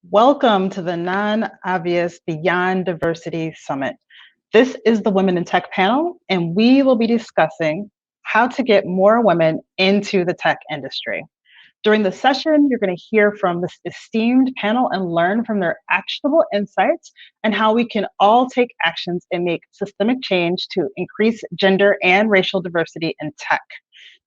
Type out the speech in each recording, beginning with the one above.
Welcome to the Non-Obvious Beyond Diversity Summit. This is the Women in Tech panel, and we will be discussing how to get more women into the tech industry. During the session, you're going to hear from this esteemed panel and learn from their actionable insights and how we can all take actions and make systemic change to increase gender and racial diversity in tech.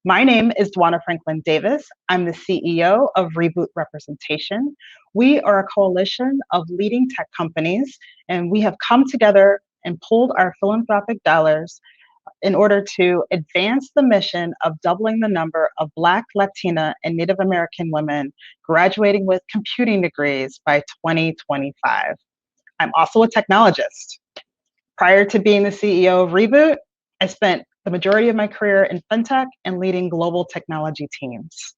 My name is Dwana Franklin-Davis. I'm the CEO of Reboot Representation. We are a coalition of leading tech companies, and we have come together and pooled our philanthropic dollars in order to advance the mission of doubling the number of Black, Latina, and Native American women graduating with computing degrees by 2025. I'm also a technologist. Prior to being the CEO of Reboot, I spent the majority of my career in fintech and leading global technology teams.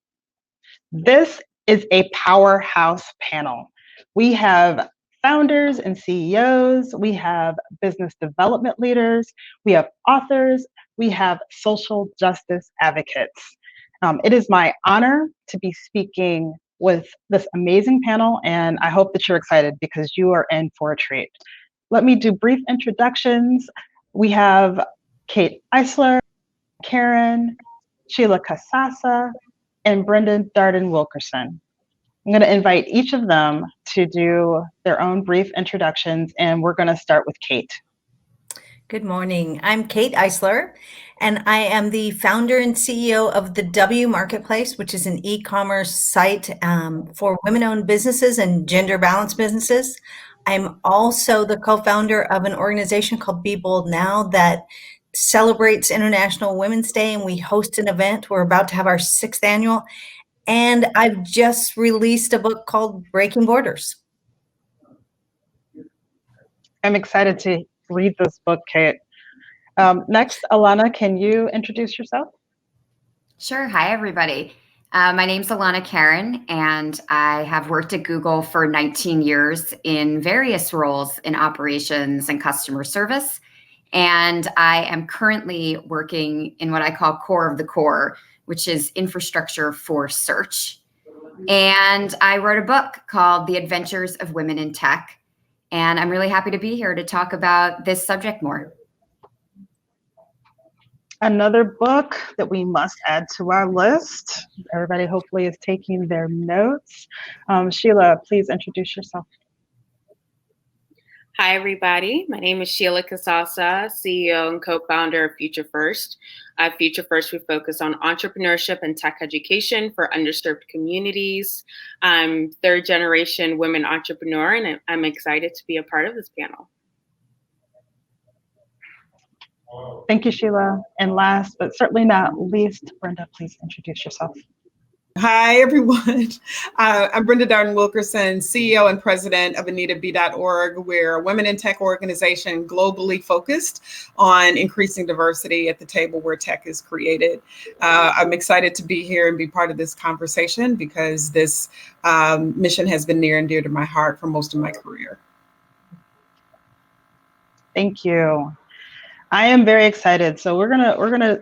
This is a powerhouse panel. We have founders and CEOs, we have business development leaders, we have authors, we have social justice advocates. It is my honor to be speaking with this amazing panel, and I hope that you're excited because you are in for a treat. Let me do brief introductions. We have Kate Eisler, Karen, Sheila Casasa, and Brendan Darden-Wilkerson. I'm going to invite each of them to do their own brief introductions, and we're going to start with Kate. Good morning. I'm Kate Eisler, and I am the founder and CEO of the W Marketplace, which is an e-commerce site for women-owned businesses and gender-balanced businesses. I'm also the co-founder of an organization called Be Bold Now that celebrates International Women's Day, and we host an event. We're about to have our 6th annual, and I've just released a book called Breaking Borders. I'm excited to read this book, Kate. Next, Alana, can you introduce yourself? Sure. Hi, everybody. My name's Alana Karen, and I have worked at Google for 19 years in various roles in operations and customer service. And I am currently working in what I call core of the core, which is infrastructure for search. And I wrote a book called The Adventures of Women in Tech. And I'm really happy to be here to talk about this subject more. Another book that we must add to our list. Everybody hopefully is taking their notes. Sheila, please introduce yourself. Hi, everybody. My name is Sheila Casasa, CEO and co-founder of Future First. At Future First, we focus on entrepreneurship and tech education for underserved communities. I'm third-generation women entrepreneur, and I'm excited to be a part of this panel. Thank you, Sheila. And last, but certainly not least, Brenda, please introduce yourself. Hi, everyone. I'm Brenda Darden-Wilkerson, CEO and president of AnitaB.org. We're a women in tech organization globally focused on increasing diversity at the table where tech is created. I'm excited to be here and be part of this conversation because this mission has been near and dear to my heart for most of my career. Thank you. I am very excited. So we're gonna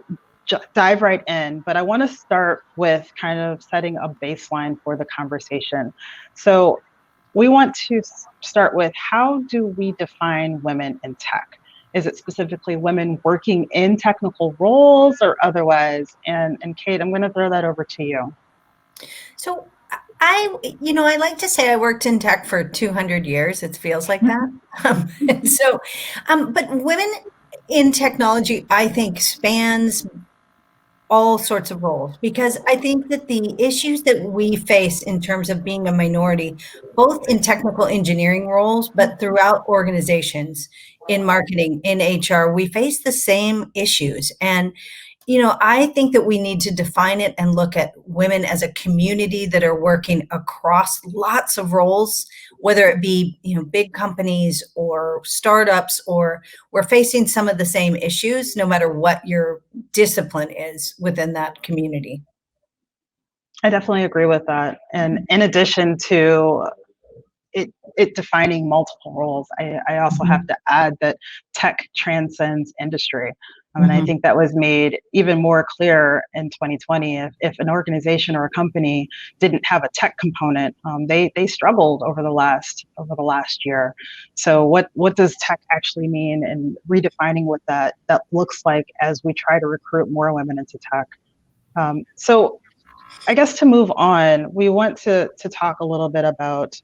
dive right in, but I want to start with kind of setting a baseline for the conversation. So we want to start with, how do we define women in tech? Is it specifically women working in technical roles or otherwise? And Kate, I'm going to throw that over to you. So I like to say I worked in tech for 200 years. It feels like that. But women in technology, I think, spans all sorts of roles, because I think that the issues that we face in terms of being a minority, both in technical engineering roles, but throughout organizations, in marketing, in HR, we face the same issues. And, I think that we need to define it and look at women as a community that are working across lots of roles, whether it be, big companies or startups, or we're facing some of the same issues, no matter what your discipline is within that community. I definitely agree with that. And in addition to it defining multiple roles, I also have to add that tech transcends industry. And I think that was made even more clear in 2020. If an organization or a company didn't have a tech component, they struggled over the last year. So what does tech actually mean, and redefining what that looks like as we try to recruit more women into tech. So I guess to move on, we want to talk a little bit about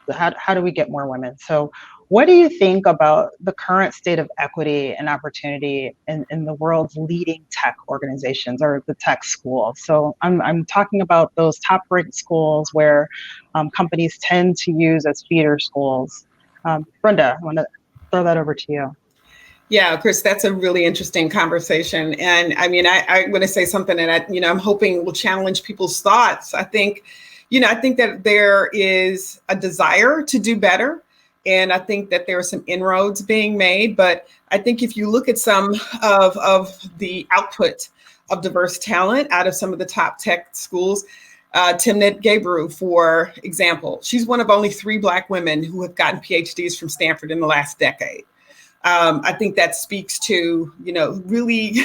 how do we get more women. So what do you think about the current state of equity and opportunity in the world's leading tech organizations or the tech schools? So I'm talking about those top-ranked schools where companies tend to use as feeder schools. Brenda, I want to throw that over to you. Yeah, Chris, that's a really interesting conversation. And I mean, I want to say something that I'm hoping will challenge people's thoughts. I think that there is a desire to do better. And I think that there are some inroads being made. But I think if you look at some of the output of diverse talent out of some of the top tech schools, Timnit Gebru, for example, she's one of only 3 Black women who have gotten PhDs from Stanford in the last decade. I think that speaks to, really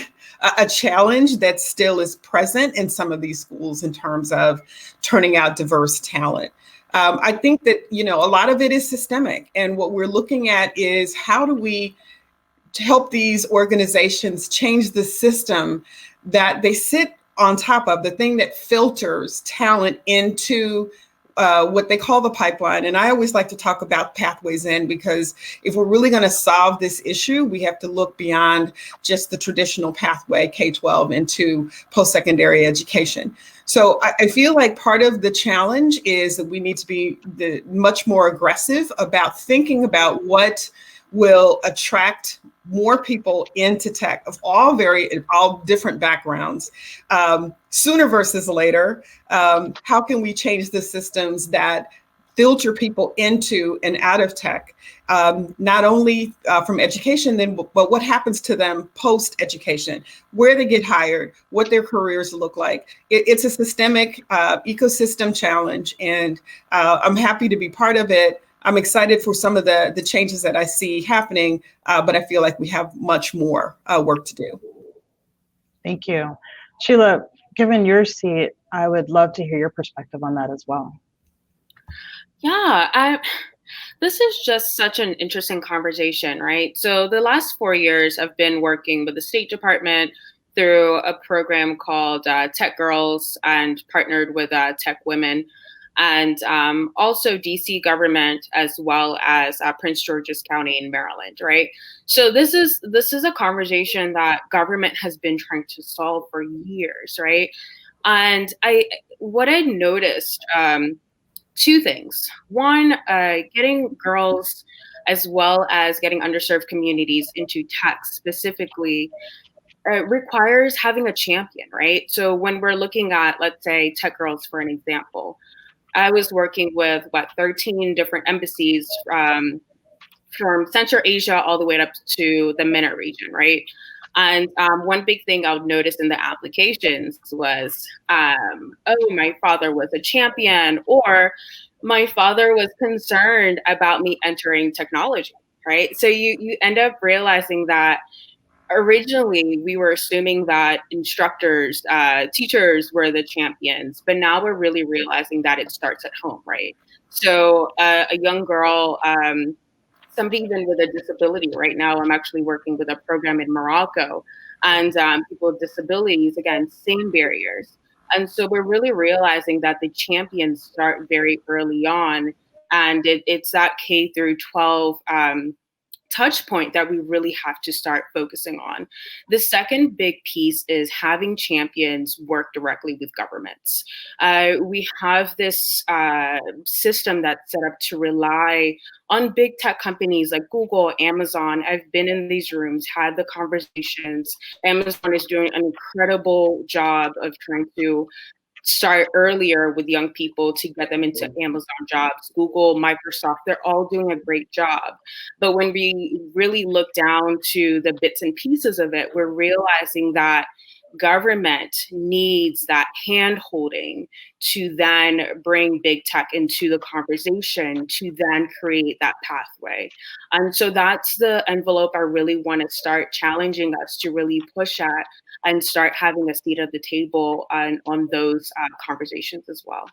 a challenge that still is present in some of these schools in terms of turning out diverse talent. I think that, a lot of it is systemic. And what we're looking at is how do we help these organizations change the system that they sit on top of, the thing that filters talent into what they call the pipeline. And I always like to talk about pathways in, because if we're really going to solve this issue, we have to look beyond just the traditional pathway, K-12, into post-secondary education. So I feel like part of the challenge is that we need to be much more aggressive about thinking about what will attract more people into tech of all different backgrounds, sooner versus later. How can we change the systems that filter people into and out of tech, not only from education, but what happens to them post-education, where they get hired, what their careers look like. It's a systemic ecosystem challenge, and I'm happy to be part of it. I'm excited for some of the changes that I see happening, but I feel like we have much more work to do. Thank you. Sheila, given your seat, I would love to hear your perspective on that as well. Yeah, this is just such an interesting conversation, right? So the last 4 years, I've been working with the State Department through a program called Tech Girls, and partnered with Tech Women, and also DC government, as well as Prince George's County in Maryland, right? So this is a conversation that government has been trying to solve for years, right? And what I noticed, 2 things. One, getting girls as well as getting underserved communities into tech specifically requires having a champion, right? So when we're looking at, let's say, Tech Girls, for an example, I was working with 13 different embassies from Central Asia all the way up to the MENA region, right? And one big thing I would notice in the applications was, oh, my father was a champion, or my father was concerned about me entering technology, right? So you end up realizing that originally we were assuming that instructors, teachers were the champions, but now we're really realizing that it starts at home, right? So a young girl, somebody even with a disability right now, I'm actually working with a program in Morocco, and people with disabilities, again, same barriers. And so we're really realizing that the champions start very early on, and it's that K through 12 touch point that we really have to start focusing on. The second big piece is having champions work directly with governments. We have this system that's set up to rely on big tech companies like Google, Amazon. I've been in these rooms, had the conversations. Amazon is doing an incredible job of trying to start earlier with young people to get them into Amazon jobs. Google, Microsoft, they're all doing a great job. But when we really look down to the bits and pieces of it, we're realizing that government needs that hand holding to then bring big tech into the conversation, to then create that pathway. And so that's the envelope I really want to start challenging us to really push at and start having a seat at the table on those conversations as well.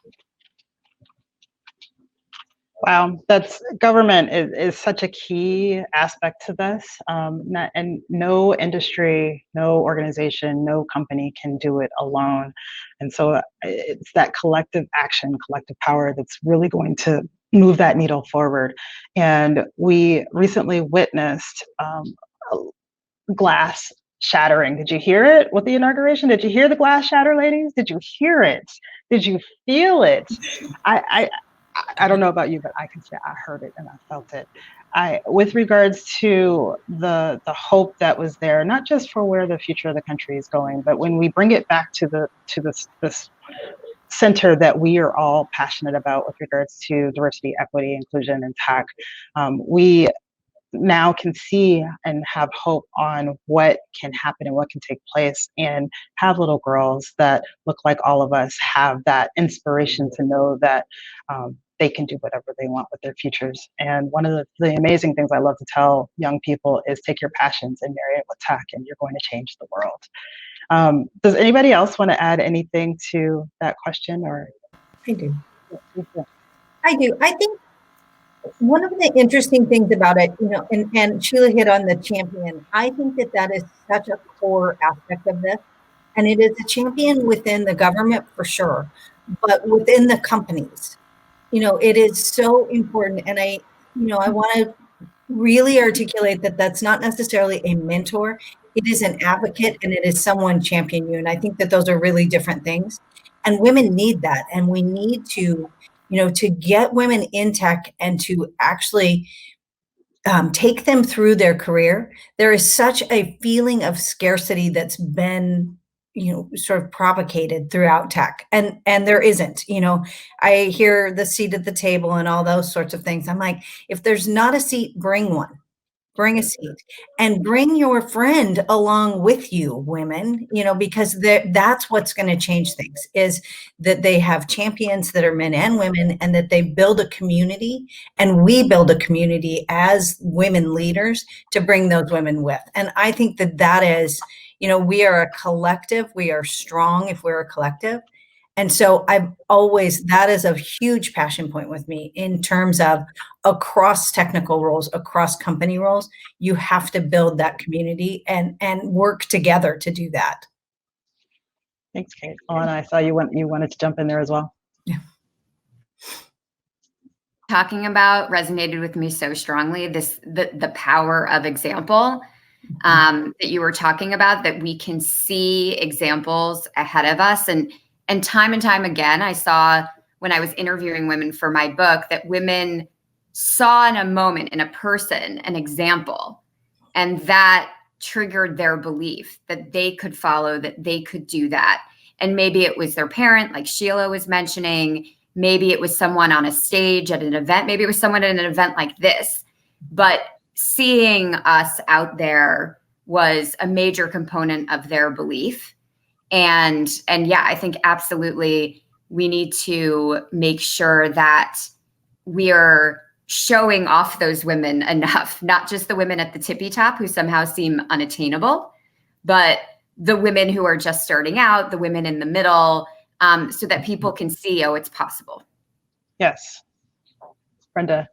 Wow, that's government is such a key aspect to this. And no industry, no organization, no company can do it alone. And so it's that collective action, collective power that's really going to move that needle forward. And we recently witnessed glass shattering. Did you hear it with the inauguration? Did you hear the glass shatter, ladies? Did you hear it? Did you feel it? I don't know about you, but I can say I heard it and I felt it. With regards to the hope that was there, not just for where the future of the country is going, but when we bring it back to this center that we are all passionate about with regards to diversity, equity, inclusion, and tech, we now can see and have hope on what can happen and what can take place, and have little girls that look like all of us have that inspiration to know that they can do whatever they want with their futures. And one of the amazing things I love to tell young people is take your passions and marry it with tech, and you're going to change the world. Does anybody else want to add anything to that question? Or I do. I think one of the interesting things about it, and Sheila hit on the champion. I think that is such a core aspect of this. And it is a champion within the government for sure, but within the companies, it is so important. And I want to really articulate that that's not necessarily a mentor. It is an advocate, and it is someone championing you. And I think that those are really different things. And women need that. And we need to, to get women in tech and to actually take them through their career. There is such a feeling of scarcity that's been, sort of propagated throughout tech, and there isn't. I hear the seat at the table and all those sorts of things. I'm like, if there's not a seat, bring one. Bring a seat, and bring your friend along with you, women, because that's what's going to change things, is that they have champions that are men and women, and that they build a community, and we build a community as women leaders to bring those women with. And I think that is, we are a collective. We are strong if we're a collective. And so that is a huge passion point with me in terms of across technical roles, across company roles. You have to build that community and work together to do that. Thanks, Kate. Alana, I saw you wanted to jump in there as well. Yeah. Talking about resonated with me so strongly, the power of example that you were talking about, that we can see examples ahead of us. And time again, I saw when I was interviewing women for my book that women saw in a moment, in a person, an example, and that triggered their belief that they could follow, that they could do that. And maybe it was their parent, like Sheila was mentioning. Maybe it was someone on a stage at an event. Maybe it was someone at an event like this. But seeing us out there was a major component of their belief. And yeah, I think absolutely we need to make sure that we are showing off those women enough, not just the women at the tippy top who somehow seem unattainable, but the women who are just starting out, the women in the middle, so that people can see, oh, it's possible. Yes. Brenda.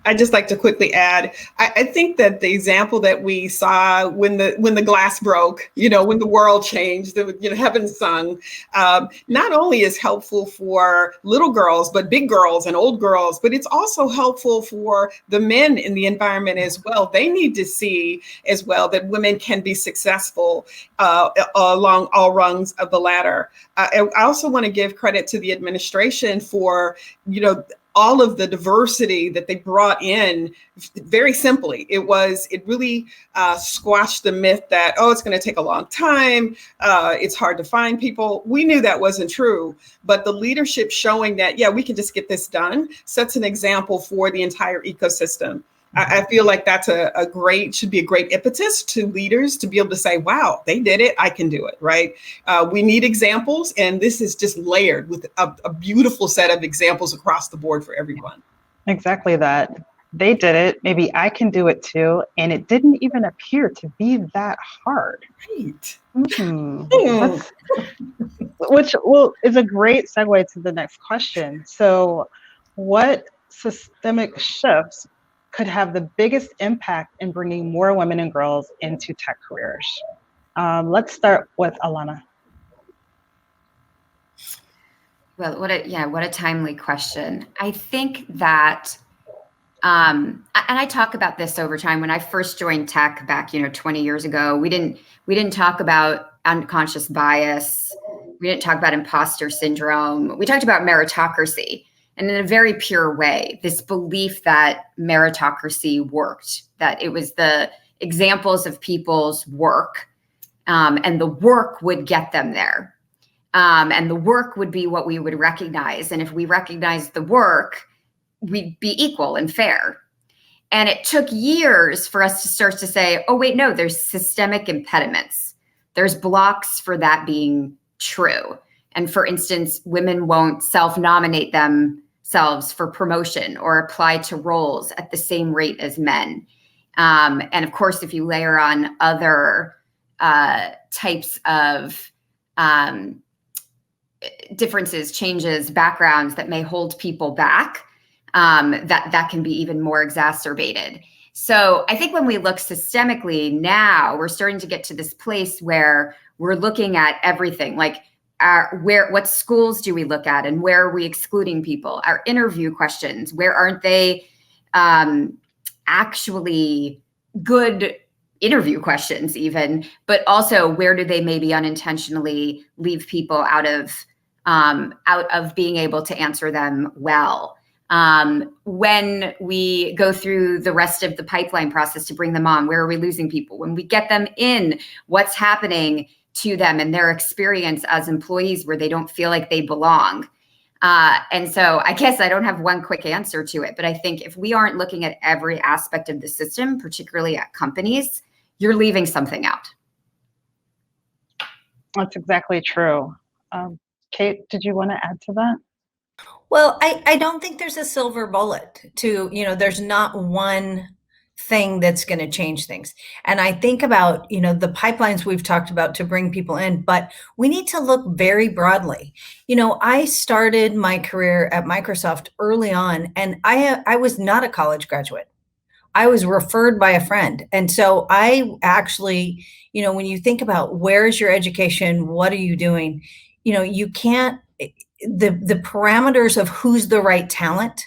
I'd just like to quickly add, I think that the example that we saw when the glass broke, when the world changed, heaven sung, not only is helpful for little girls, but big girls and old girls, but it's also helpful for the men in the environment as well. They need to see as well that women can be successful along all rungs of the ladder. I also want to give credit to the administration for, all of the diversity that they brought in. Very simply, it really squashed the myth that, it's going to take a long time. It's hard to find people. We knew that wasn't true, but the leadership showing that, we can just get this done sets an example for the entire ecosystem. I feel like that's should be a great impetus to leaders to be able to say, wow, they did it, I can do it, right? We need examples, and this is just layered with a beautiful set of examples across the board for everyone. Exactly that. They did it, maybe I can do it too, and it didn't even appear to be that hard. Right. Which is a great segue to the next question. So, what systemic shifts could have the biggest impact in bringing more women and girls into tech careers? Let's start with Alana. Well, what a timely question. I think that, and I talk about this over time. When I first joined tech back, 20 years ago, we didn't talk about unconscious bias. We didn't talk about imposter syndrome. We talked about meritocracy, and in a very pure way, this belief that meritocracy worked, that it was the examples of people's work, and the work would get them there. And the work would be what we would recognize. And if we recognized the work, we'd be equal and fair. And it took years for us to start to say, oh, wait, no, there's systemic impediments. There's blocks for that being true. And for instance, women won't self-nominate themselves for promotion or apply to roles at the same rate as men. And of course, if you layer on other types of differences, changes, backgrounds that may hold people back, that can be even more exacerbated. So I think when we look systemically now, we're starting to get to this place where we're looking at everything, like what schools do we look at and where are we excluding people? Our interview questions, where aren't they actually good interview questions even, but also where do they maybe unintentionally leave people out of being able to answer them well. When we go through the rest of the pipeline process to bring them on, where are we losing people? When we get them in, what's happening to them and their experience as employees where they don't feel like they belong? And so I guess I don't have one quick answer to it, but I think if we aren't looking at every aspect of the system, particularly at companies, you're leaving something out. That's exactly true. Kate, did you want to add to that? Well, I don't think there's a silver bullet to, there's not one thing that's going to change things. And I think about, the pipelines we've talked about to bring people in, but we need to look very broadly. I started my career at Microsoft early on, and I was not a college graduate. I was referred by a friend. And so I actually, when you think about where is your education, what are you doing, you can't, the parameters of who's the right talent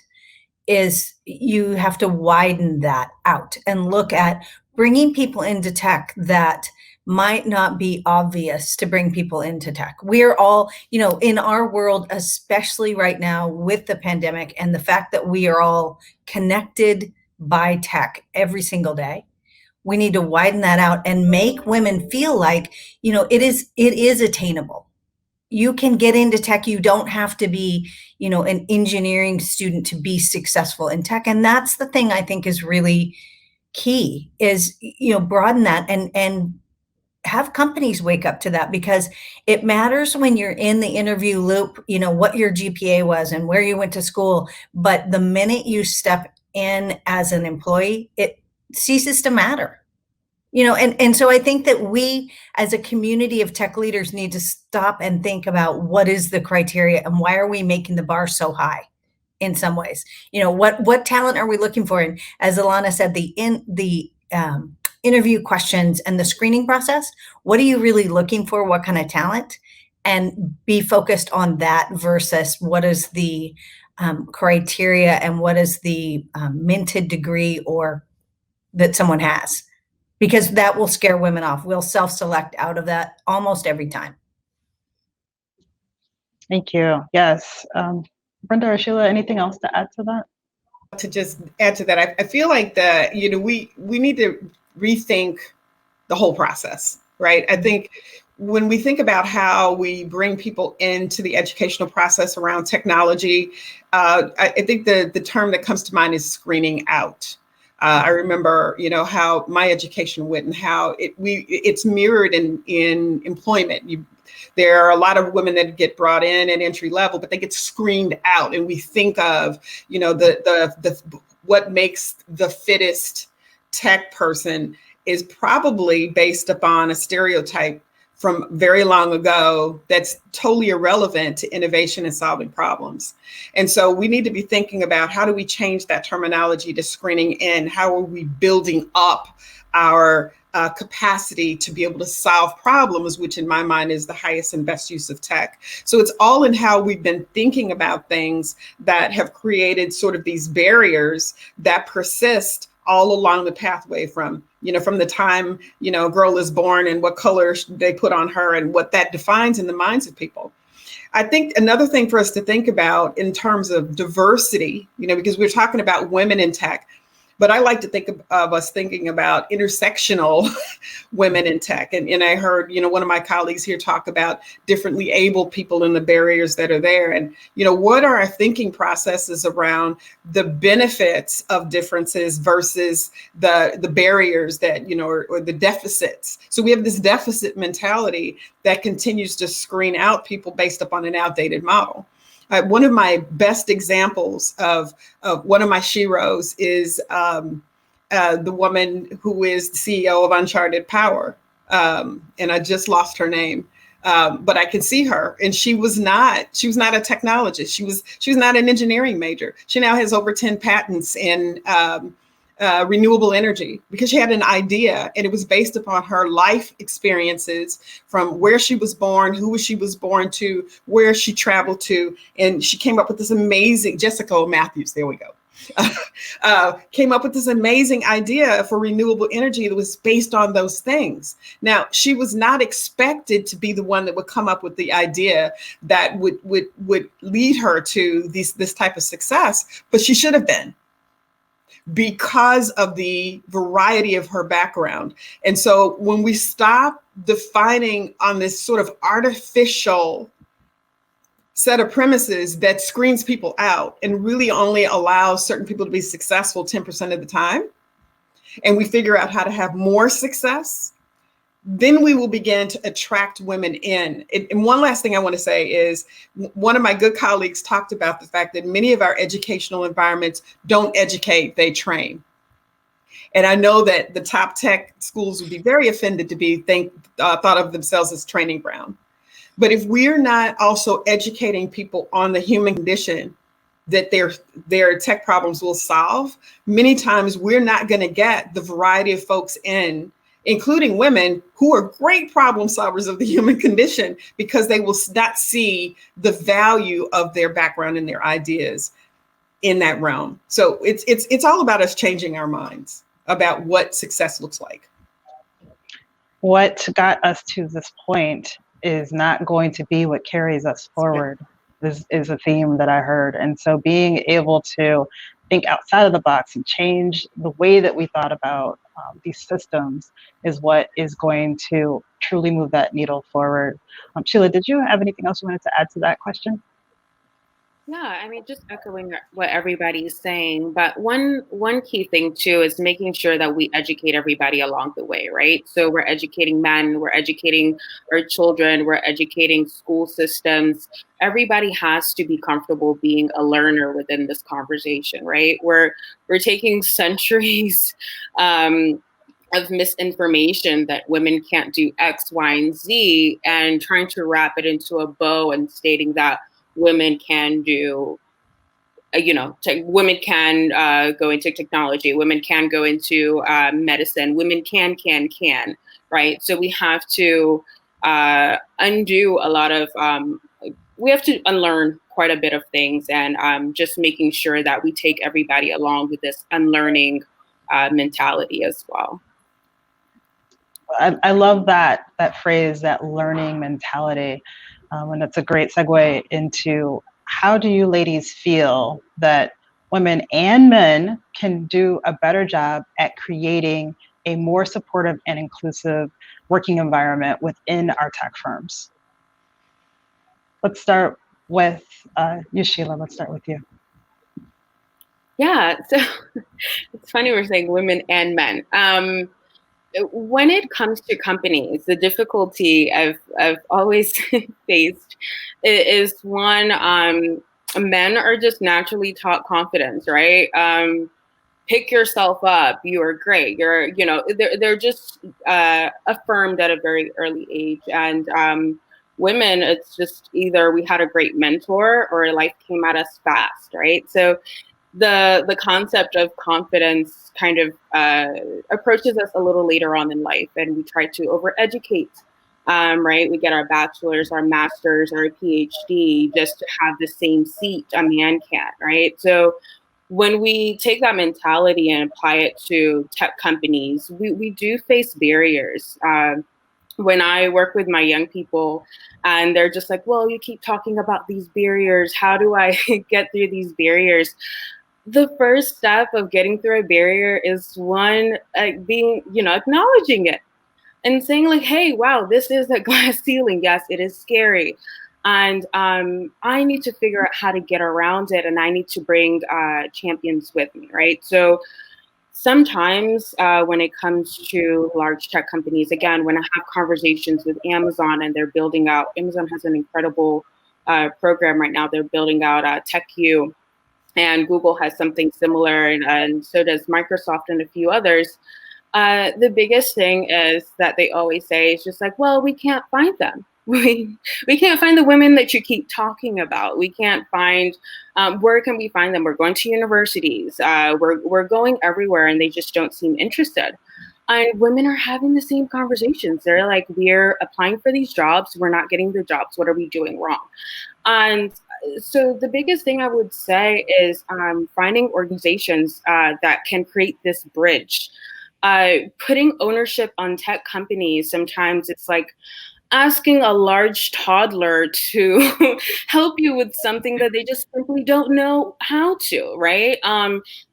is you have to widen that out and look at bringing people into tech that might not be obvious to bring people into tech. We're all, in our world, especially right now with the pandemic and the fact that we are all connected by tech every single day, we need to widen that out and make women feel like, it is attainable. You can get into tech. You don't have to be, an engineering student to be successful in tech. And that's the thing I think is really key is, broaden that and have companies wake up to that, because it matters when you're in the interview loop, what your GPA was and where you went to school. But the minute you step in as an employee, it ceases to matter. And so I think that we as a community of tech leaders need to stop and think about what is the criteria and why are we making the bar so high in some ways? What talent are we looking for? And as Alana said, the interview questions and the screening process, what are you really looking for? What kind of talent? And be focused on that versus what is the criteria and what is the minted degree or that someone has. Because that will scare women off. We'll self-select out of that almost every time. Thank you. Yes. Brenda or Sheila, anything else to add to that? To just add to that, I feel like that, we need to rethink the whole process, right? I think when we think about how we bring people into the educational process around technology, I think the term that comes to mind is screening out. I remember, how my education went and how it's mirrored in employment. There are a lot of women that get brought in at entry level, but they get screened out, and we think of, the what makes the fittest tech person is probably based upon a stereotype from very long ago that's totally irrelevant to innovation and solving problems. And so we need to be thinking about, how do we change that terminology to screening in? How are we building up our capacity to be able to solve problems, which in my mind is the highest and best use of tech. So it's all in how we've been thinking about things that have created sort of these barriers that persist all along the pathway from the time, a girl is born and what color they put on her and what that defines in the minds of people. I think another thing for us to think about in terms of diversity, because we're talking about women in tech, but I like to think of us thinking about intersectional women in tech. And I heard, one of my colleagues here talk about differently abled people and the barriers that are there. And, what are our thinking processes around the benefits of differences versus the barriers that, or the deficits. So we have this deficit mentality that continues to screen out people based upon an outdated model. One of my best examples of one of my sheroes is the woman who is the CEO of Uncharted Power. And I just lost her name. But I can see her, and she was not a technologist. She was not an engineering major. She now has over 10 patents in renewable energy because she had an idea, and it was based upon her life experiences from where she was born, who she was born to, where she traveled to. And she came up with this amazing, Jessica Matthews, there we go. Came up with this amazing idea for renewable energy that was based on those things. Now, she was not expected to be the one that would come up with the idea that would lead her to this type of success, but she should have been, because of the variety of her background. And so when we stop defining on this sort of artificial set of premises that screens people out and really only allows certain people to be successful 10% of the time, and we figure out how to have more success, then we will begin to attract women in. And one last thing I want to say is, one of my good colleagues talked about the fact that many of our educational environments don't educate, they train. And I know that the top tech schools would be very offended to be thought of themselves as training ground. But if we're not also educating people on the human condition that their tech problems will solve, many times we're not going to get the variety of folks in, including women who are great problem solvers of the human condition, because they will not see the value of their background and their ideas in that realm. So it's all about us changing our minds about what success looks like. What got us to this point is not going to be what carries us forward. This is a theme that I heard. And so being able to think outside of the box and change the way that we thought about these systems is what is going to truly move that needle forward. Sheila, did you have anything else you wanted to add to that question? Yeah, I mean, just echoing what everybody's saying, but one key thing too is making sure that we educate everybody along the way, right? So we're educating men, we're educating our children, we're educating school systems. Everybody has to be comfortable being a learner within this conversation, right? We're taking centuries of misinformation that women can't do X, Y, and Z, and trying to wrap it into a bow and stating that women can do, women can go into technology, women can go into medicine, women can, right? So we have to undo a lot of, we have to unlearn quite a bit of things, and just making sure that we take everybody along with this unlearning mentality as well. I love that phrase, that learning mentality. And it's a great segue into, how do you ladies feel that women and men can do a better job at creating a more supportive and inclusive working environment within our tech firms? Let's start with you, Sheila. Let's start with you. Yeah, so it's funny we're saying women and men. When it comes to companies, the difficulty I've always faced is one, men are just naturally taught confidence, right? Pick yourself up. You are great. They're just affirmed at a very early age. And women, it's just either we had a great mentor or life came at us fast, right? So the concept of confidence kind of approaches us a little later on in life, and we try to overeducate. Right, we get our bachelor's, our master's, our PhD just to have the same seat a man can't, right? So when we take that mentality and apply it to tech companies, we do face barriers. When I work with my young people and they're just like, well, you keep talking about these barriers. How do I get through these barriers? The first step of getting through a barrier is one, acknowledging it and saying like, hey, wow, this is a glass ceiling. Yes, it is scary. And I need to figure out how to get around it, and I need to bring champions with me, right? So sometimes when it comes to large tech companies, again, when I have conversations with Amazon and they're building out, Amazon has an incredible program right now. They're building out TechU, and Google has something similar, and so does Microsoft and a few others. The biggest thing is that they always say is just like, well, we can't find them. We can't find the women that you keep talking about. We can't find, where can we find them? We're going to universities. We're going everywhere, and they just don't seem interested. And women are having the same conversations. They're like, we're applying for these jobs. We're not getting the jobs. What are we doing wrong? And so the biggest thing I would say is finding organizations that can create this bridge. Putting ownership on tech companies, sometimes it's like asking a large toddler to help you with something that they just simply don't know how to, right?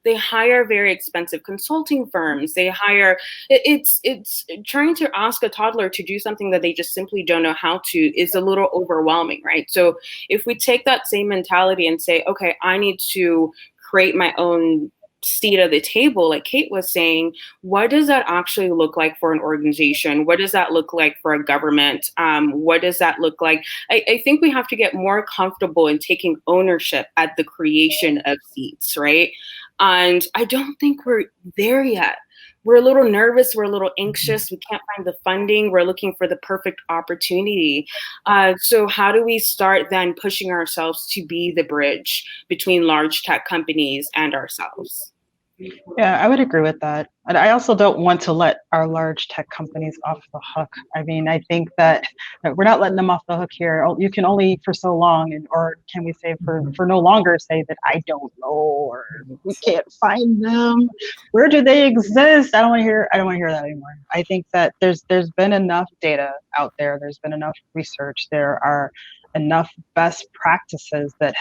They hire very expensive consulting firms. It's trying to ask a toddler to do something that they just simply don't know how to is a little overwhelming, right? So if we take that same mentality and say, okay, I need to create my own seat at the table, like Kate was saying, what does that actually look like for an organization? What does that look like for a government? What does that look like? I think we have to get more comfortable in taking ownership at the creation of seats, right? And I don't think we're there yet. We're a little nervous. We're a little anxious. We can't find the funding. We're looking for the perfect opportunity. So how do we start then pushing ourselves to be the bridge between large tech companies and ourselves? Yeah, I would agree with that. And I also don't want to let our large tech companies off the hook. I mean, I think that we're not letting them off the hook here. You can only for so long, or can we say for no longer say that I don't know, or we can't find them. Where do they exist? I don't want to hear that anymore. I think that there's been enough data out there. There's been enough research. There are enough best practices that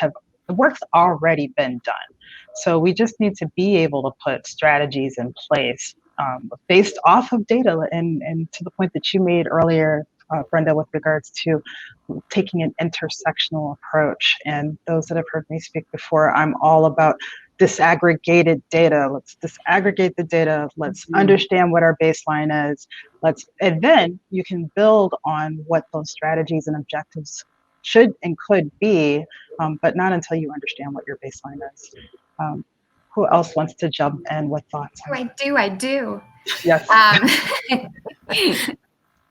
the work's already been done. So we just need to be able to put strategies in place based off of data. And to the point that you made earlier, Brenda, with regards to taking an intersectional approach. And those that have heard me speak before, I'm all about disaggregated data. Let's disaggregate the data. Let's understand what our baseline is. And then you can build on what those strategies and objectives should and could be, but not until you understand what your baseline is. Who else wants to jump in with thoughts? I do. Yes.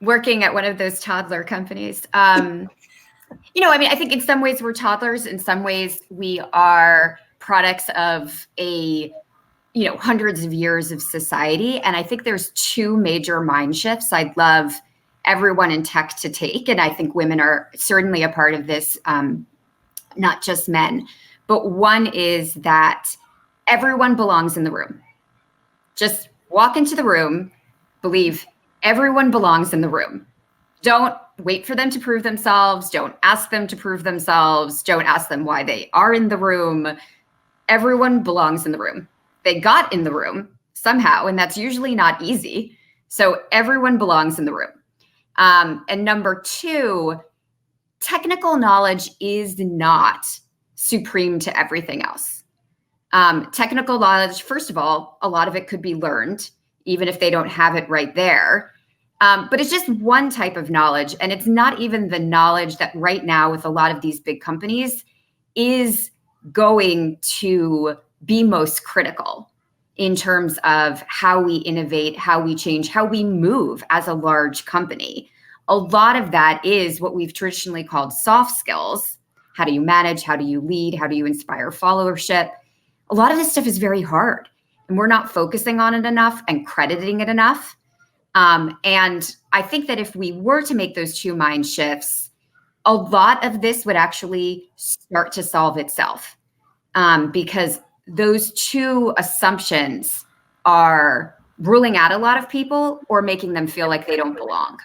Working at one of those toddler companies. I think in some ways we're toddlers. In some ways we are products of hundreds of years of society. And I think there's two major mind shifts I'd love everyone in tech to take. And I think women are certainly a part of this, not just men. But one is that everyone belongs in the room. Just walk into the room, believe everyone belongs in the room. Don't wait for them to prove themselves. Don't ask them to prove themselves. Don't ask them why they are in the room. Everyone belongs in the room. They got in the room somehow, and that's usually not easy. So everyone belongs in the room. And number two, technical knowledge is not supreme to everything else. Technical knowledge, first of all, a lot of it could be learned, even if they don't have it right there. But it's just one type of knowledge. And it's not even the knowledge that right now with a lot of these big companies is going to be most critical in terms of how we innovate, how we change, how we move as a large company. A lot of that is what we've traditionally called soft skills. How do you manage? How do you lead? How do you inspire followership? A lot of this stuff is very hard, and we're not focusing on it enough and crediting it enough. And I think that if we were to make those two mind shifts, a lot of this would actually start to solve itself, because those two assumptions are ruling out a lot of people or making them feel like they don't belong.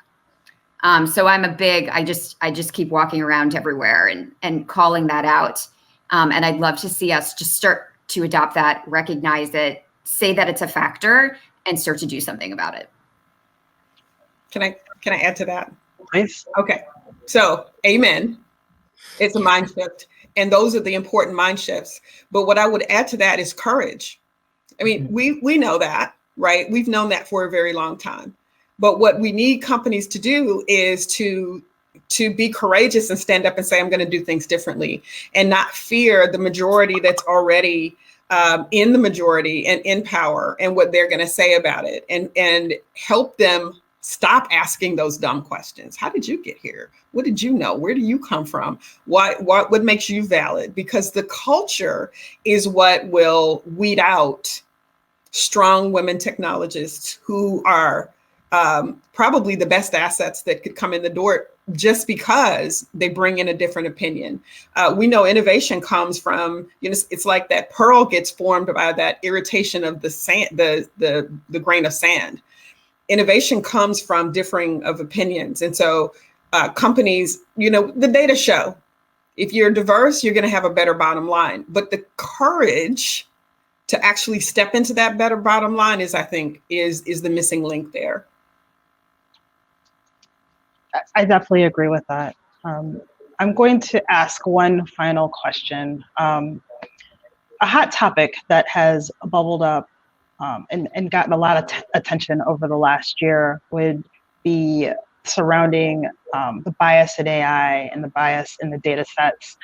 So I'm I just keep walking around everywhere and calling that out. And I'd love to see us just start to adopt that, recognize it, say that it's a factor, and start to do something about it. Can I add to that? Please. Okay. So, amen. It's a mind shift. And those are the important mind shifts. But what I would add to that is courage. I mean, we know that, right? We've known that for a very long time. But what we need companies to do is to be courageous and stand up and say, I'm going to do things differently, and not fear the majority that's already in the majority and in power and what they're going to say about it, and help them stop asking those dumb questions. How did you get here? What did you know? Where do you come from? What makes you valid? Because the culture is what will weed out strong women technologists who are probably the best assets that could come in the door, just because they bring in a different opinion. We know innovation comes from, it's like that pearl gets formed by that irritation of the sand, the grain of sand. Innovation comes from differing of opinions. And so companies, the data show, if you're diverse, you're going to have a better bottom line. But the courage to actually step into that better bottom line is, I think, is the missing link there. I definitely agree with that. I'm going to ask one final question. A hot topic that has bubbled up and gotten a lot of attention over the last year would be surrounding the bias in AI and the bias in the data sets.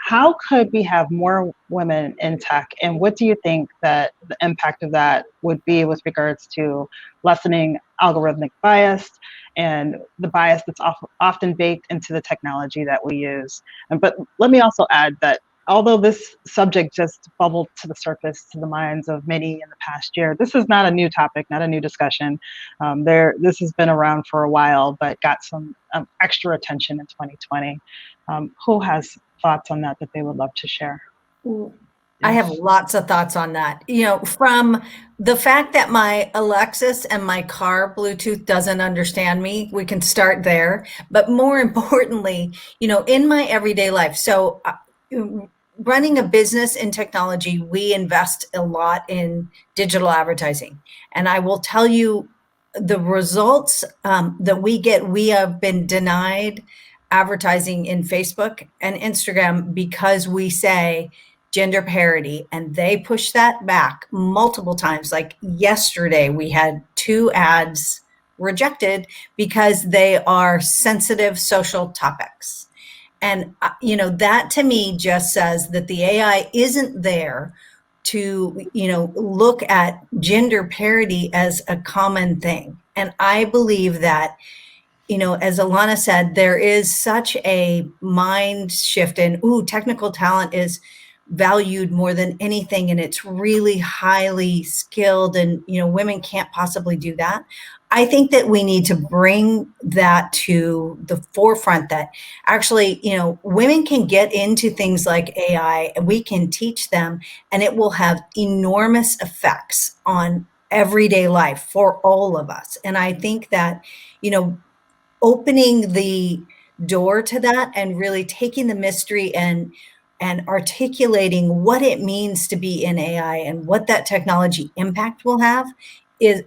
How could we have more women in tech, and what do you think that the impact of that would be with regards to lessening algorithmic bias and the bias that's often baked into the technology that we use? But let me also add that although this subject just bubbled to the surface to the minds of many in the past year, this is not a new topic, not a new discussion. This has been around for a while, but got some extra attention in 2020. Who has thoughts on that they would love to share? I have lots of thoughts on that. From the fact that my Alexis and my car Bluetooth doesn't understand me, we can start there. But more importantly, in my everyday life, so running a business in technology, we invest a lot in digital advertising. And I will tell you the results that we get. We have been denied advertising in Facebook and Instagram because we say gender parity, and they push that back multiple times. Like yesterday, we had 2 ads rejected because they are sensitive social topics. And, that to me just says that the AI isn't there to, look at gender parity as a common thing. And I believe that, as Alana said, there is such a mind shift in, technical talent is valued more than anything, and it's really highly skilled, and women can't possibly do that. I think that we need to bring that to the forefront, that actually women can get into things like AI, and we can teach them, and it will have enormous effects on everyday life for all of us. And I think that opening the door to that and really taking the mystery and articulating what it means to be in AI and what that technology impact will have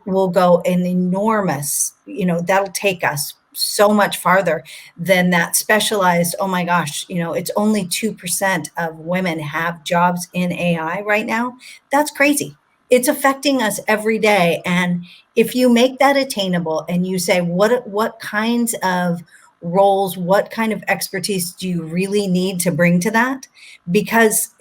will go an enormous, that'll take us so much farther than that specialized, oh my gosh, it's only 2% of women have jobs in AI right now. That's crazy. It's affecting us every day. And if you make that attainable and you say, what kinds of roles, what kind of expertise do you really need to bring to that? Because,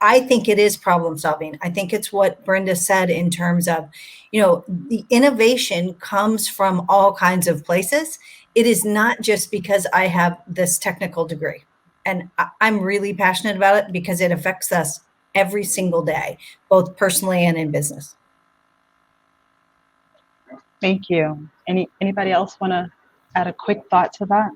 I think it is problem solving. I think it's what Brenda said in terms of, the innovation comes from all kinds of places. It is not just because I have this technical degree. And I'm really passionate about it because it affects us every single day, both personally and in business. Thank you. Anybody else want to add a quick thought to that?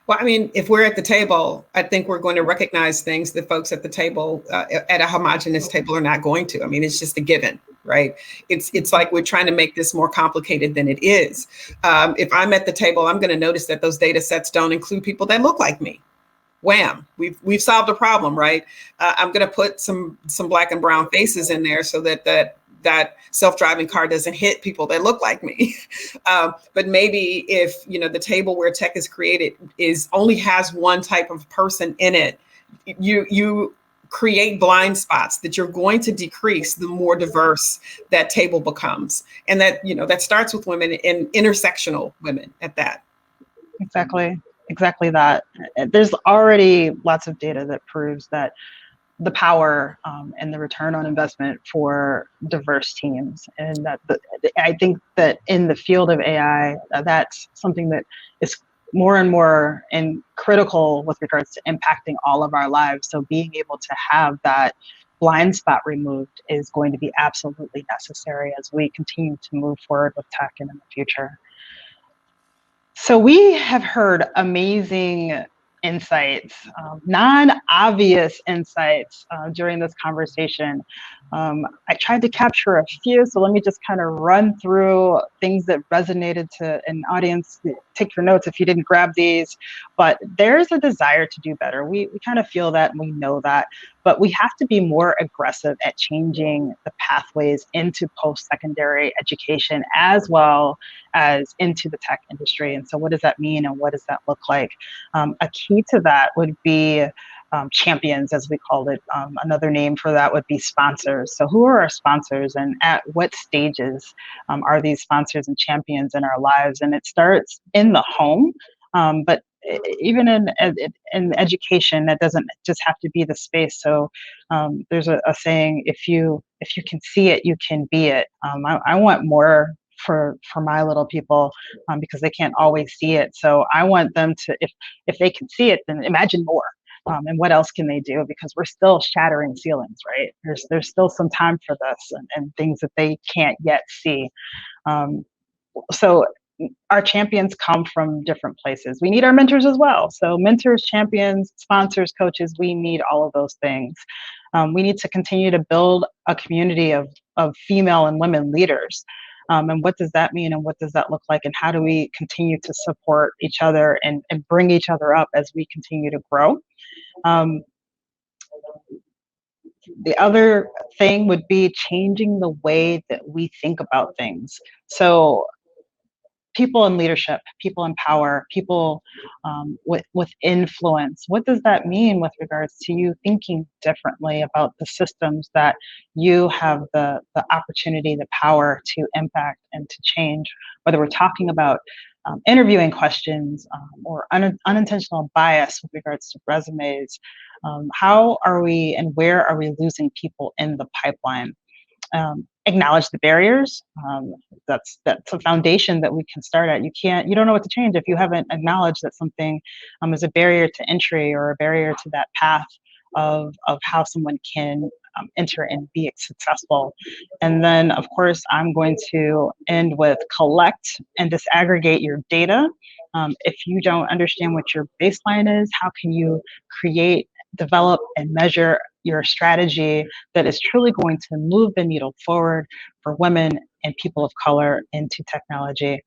Well, I mean, if we're at the table, I think we're going to recognize things that folks at the table, at a homogenous table, are not going to. I mean, it's just a given, right? It's like we're trying to make this more complicated than it is. If I'm at the table, I'm going to notice that those data sets don't include people that look like me. Wham! We've solved a problem, right? I'm going to put some Black and brown faces in there so that self-driving car doesn't hit people that look like me. But maybe if, the table where tech is created only has one type of person in it, you create blind spots that you're going to decrease the more diverse that table becomes. And that starts with women and intersectional women at that. Exactly that. There's already lots of data that proves that the power and the return on investment for diverse teams. And that I think that in the field of AI, that's something that is more and more and critical with regards to impacting all of our lives. So being able to have that blind spot removed is going to be absolutely necessary as we continue to move forward with tech and in the future. So we have heard amazing insights, non-obvious insights during this conversation. I tried to capture a few, so let me just kind of run through things that resonated to an audience. Take your notes if you didn't grab these, but there's a desire to do better. We kind of feel that and we know that, but we have to be more aggressive at changing the pathways into post-secondary education as well as into the tech industry. And so what does that mean and what does that look like? A key to that would be champions, as we called it. Another name for that would be sponsors. So who are our sponsors and at what stages are these sponsors and champions in our lives? And it starts in the home, but even in education, that doesn't just have to be the space. So there's a saying, if you can see it, you can be it. I want more for my little people because they can't always see it. So I want them to, if they can see it, then imagine more. And what else can they do? Because we're still shattering ceilings, right? There's still some time for this and things that they can't yet see. So our champions come from different places. We need our mentors as well. So mentors, champions, sponsors, coaches, we need all of those things. We need to continue to build a community of female and women leaders. And what does that mean and what does that look like? And how do we continue to support each other and bring each other up as we continue to grow? The other thing would be changing the way that we think about things. So people in leadership, people in power, people with influence. What does that mean with regards to you thinking differently about the systems that you have the opportunity, the power to impact and to change? Whether we're talking about interviewing questions or unintentional bias with regards to resumes, how are we and where are we losing people in the pipeline? Acknowledge the barriers. That's a foundation that we can start at. You don't know what to change if you haven't acknowledged that something is a barrier to entry or a barrier to that path of how someone can enter and be successful. And then, of course, I'm going to end with collect and disaggregate your data. If you don't understand what your baseline is, how can you create, develop, and measure your strategy that is truly going to move the needle forward for women and people of color into technology?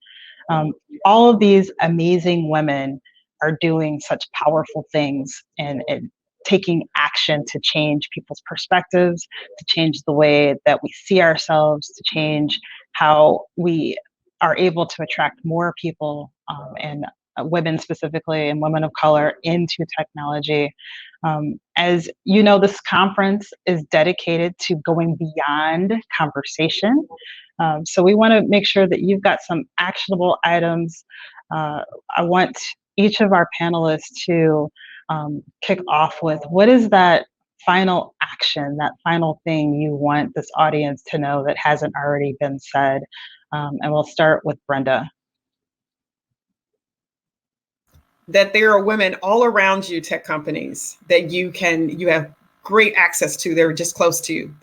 All of these amazing women are doing such powerful things and taking action to change people's perspectives, to change the way that we see ourselves, to change how we are able to attract more people and women specifically and women of color into technology. As you know, this conference is dedicated to going beyond conversation. So we want to make sure that you've got some actionable items. I want each of our panelists to kick off with what is that final action, that final thing you want this audience to know that hasn't already been said. And we'll start with Brenda. That there are women all around you, tech companies, that you have great access to. They're just close to you.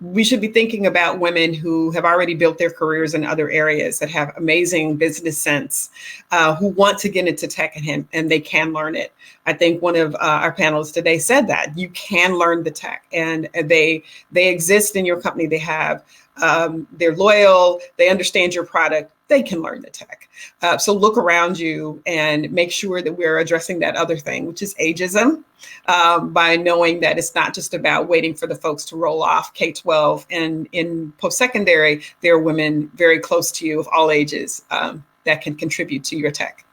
We should be thinking about women who have already built their careers in other areas, that have amazing business sense, who want to get into tech and they can learn it. I think one of our panelists today said that you can learn the tech, and they exist in your company. They have, they're loyal, they understand your product, they can learn the tech. So look around you and make sure that we're addressing that other thing, which is ageism, by knowing that it's not just about waiting for the folks to roll off K-12. And in post-secondary, there are women very close to you of all ages that can contribute to your tech.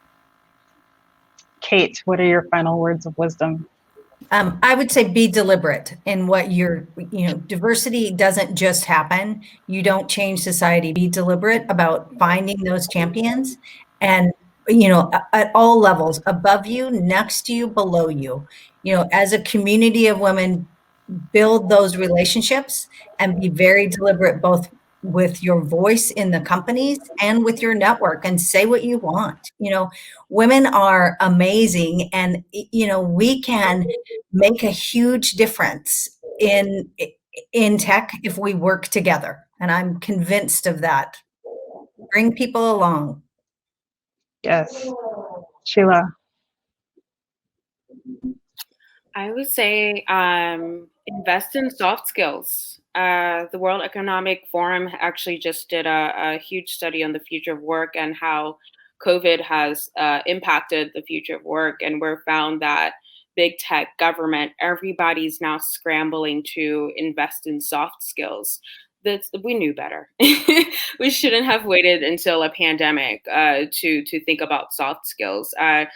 Kate, what are your final words of wisdom? I would say be deliberate in what diversity doesn't just happen. You don't change society. Be deliberate about finding those champions and, at all levels, above you, next to you, below you. As a community of women, build those relationships and be very deliberate, both with your voice in the companies and with your network, and say what you want. Women are amazing, and we can make a huge difference in tech if we work together, and I'm convinced of that. Bring people along. Yes. Sheila. I would say invest in soft skills. The World Economic Forum actually just did a huge study on the future of work and how COVID has impacted the future of work. And we're found that big tech, government, everybody's now scrambling to invest in soft skills. We knew better. We shouldn't have waited until a pandemic to think about soft skills. I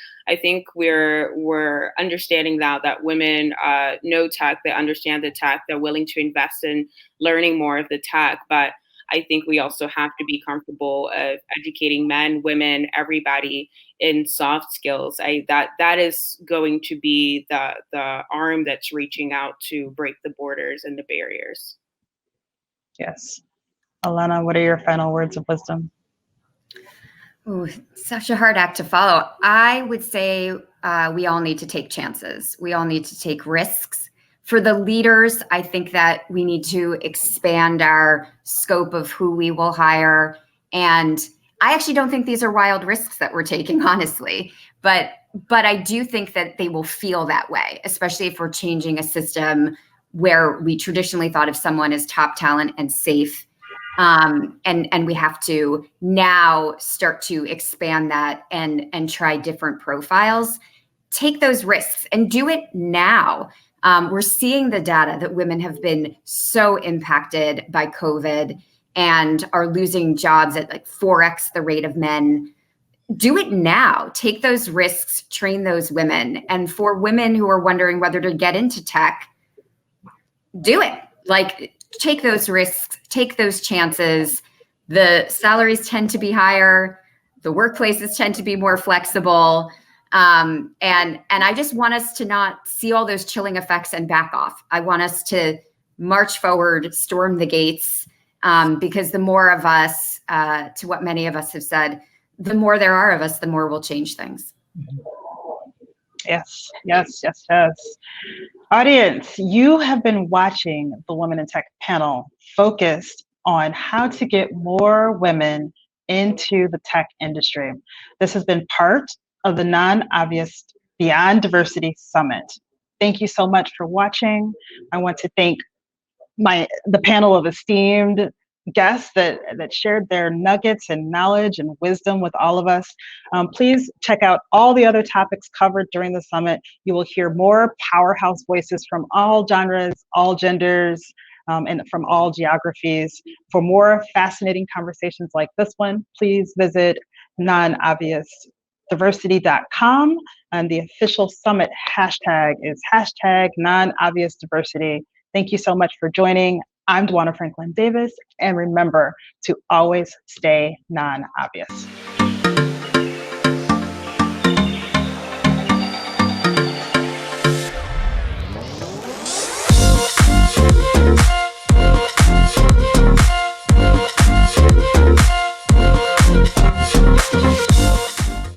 think we're understanding now that women know tech, they understand the tech, they're willing to invest in learning more of the tech. But I think we also have to be comfortable of educating men, women, everybody in soft skills. That is going to be the arm that's reaching out to break the borders and the barriers. Yes. Alana, what are your final words of wisdom? Ooh, such a hard act to follow. I would say we all need to take chances. We all need to take risks. For the leaders, I think that we need to expand our scope of who we will hire. And I actually don't think these are wild risks that we're taking, honestly. But I do think that they will feel that way, especially if we're changing a system where we traditionally thought of someone as top talent and safe. And we have to now start to expand that and try different profiles. Take those risks and do it now. We're seeing the data that women have been so impacted by COVID and are losing jobs at like 4x the rate of men. Do it now. Take those risks, train those women. And for women who are wondering whether to get into tech, do it. Like, take those risks, take those chances. The salaries tend to be higher. The workplaces tend to be more flexible. And I just want us to not see all those chilling effects and back off. I want us to march forward, storm the gates, because the more of us, to what many of us have said, the more there are of us, the more we'll change things. Yes, yes, yes, yes. Audience, you have been watching the Women in Tech panel focused on how to get more women into the tech industry. This has been part of the Non-Obvious Beyond Diversity Summit. Thank you so much for watching. I want to thank the panel of esteemed guests that shared their nuggets and knowledge and wisdom with all of us. Please check out all the other topics covered during the summit. You will hear more powerhouse voices from all genres, all genders, and from all geographies. For more fascinating conversations like this one, please visit nonobviousdiversity.com, and the official summit hashtag is hashtag nonobviousdiversity. Thank you so much for joining. I'm Dwana Franklin-Davis, and remember to always stay non-obvious.